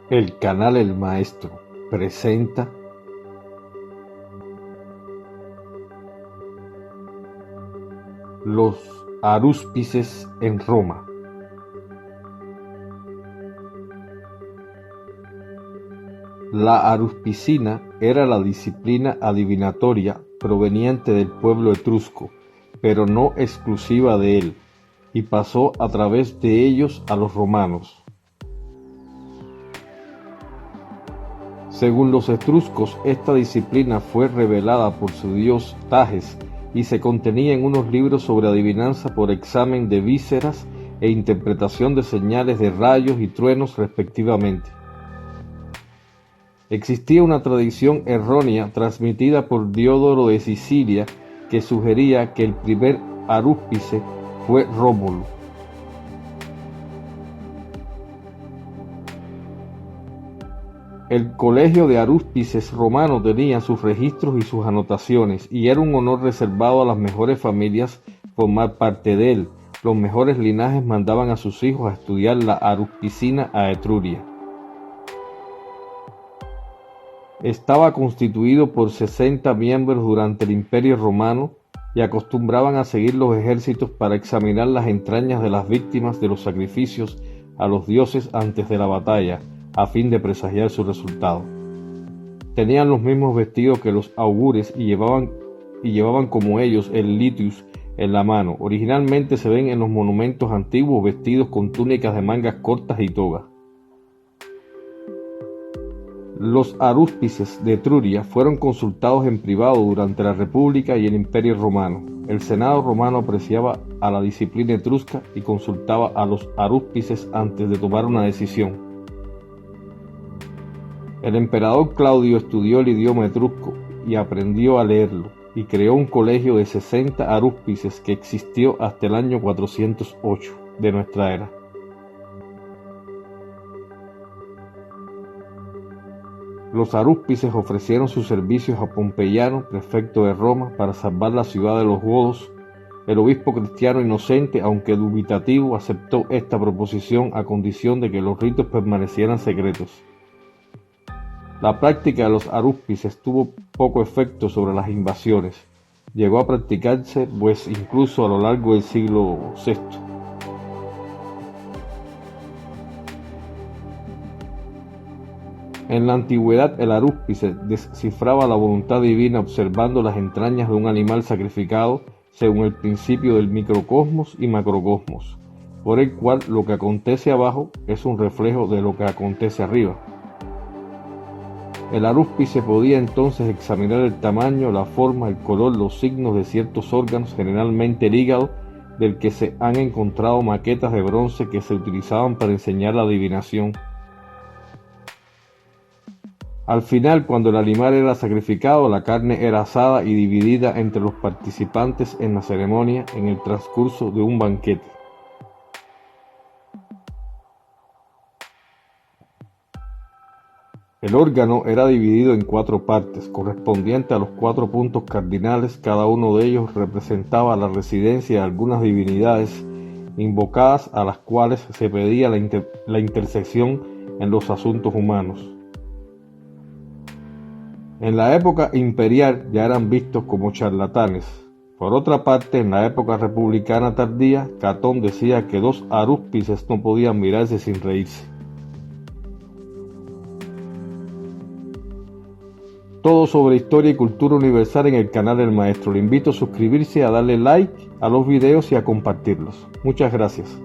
El canal El Maestro presenta Los arúspices en Roma. La aruspicina era la disciplina adivinatoria proveniente del pueblo etrusco, pero no exclusiva de él, y pasó a través de ellos a los romanos. Según los etruscos, esta disciplina fue revelada por su dios Tages y se contenía en unos libros sobre adivinanza por examen de vísceras e interpretación de señales de rayos y truenos respectivamente. Existía una tradición errónea transmitida por Diodoro de Sicilia que sugería que el primer arúspice fue Rómulo. El colegio de arúspices romano tenía sus registros y sus anotaciones, y era un honor reservado a las mejores familias formar parte de él. Los mejores linajes mandaban a sus hijos a estudiar la aruspicina a Etruria. Estaba constituido por 60 miembros durante el Imperio Romano y acostumbraban a seguir los ejércitos para examinar las entrañas de las víctimas de los sacrificios a los dioses antes de la batalla, a fin de presagiar su resultado. Tenían los mismos vestidos que los augures y llevaban como ellos el litius en la mano. Originalmente se ven en los monumentos antiguos vestidos con túnicas de mangas cortas y togas. Los arúspices de Etruria fueron consultados en privado durante la República y el Imperio Romano. El Senado romano apreciaba a la disciplina etrusca y consultaba a los arúspices antes de tomar una decisión. El emperador Claudio estudió el idioma etrusco y aprendió a leerlo, y creó un colegio de 60 arúspices que existió hasta el año 408 de nuestra era. Los arúspices ofrecieron sus servicios a Pompeyano, prefecto de Roma, para salvar la ciudad de los godos. El obispo cristiano Inocente, aunque dubitativo, aceptó esta proposición a condición de que los ritos permanecieran secretos. La práctica de los arúspices tuvo poco efecto sobre las invasiones. Llegó a practicarse, pues, incluso a lo largo del siglo VI. En la antigüedad, el arúspice descifraba la voluntad divina observando las entrañas de un animal sacrificado según el principio del microcosmos y macrocosmos, por el cual lo que acontece abajo es un reflejo de lo que acontece arriba. El arúspice podía entonces examinar el tamaño, la forma, el color, los signos de ciertos órganos, generalmente el hígado, del que se han encontrado maquetas de bronce que se utilizaban para enseñar la adivinación. Al final, cuando el animal era sacrificado, la carne era asada y dividida entre los participantes en la ceremonia en el transcurso de un banquete. El órgano era dividido en 4 partes, correspondiente a los 4 puntos cardinales. Cada uno de ellos representaba la residencia de algunas divinidades invocadas, a las cuales se pedía la intercesión en los asuntos humanos. En la época imperial ya eran vistos como charlatanes. Por otra parte, en la época republicana tardía, Catón decía que 2 arúspices no podían mirarse sin reírse. Todo sobre historia y cultura universal en el canal del Maestro. Le invito a suscribirse, a darle like a los videos y a compartirlos. Muchas gracias.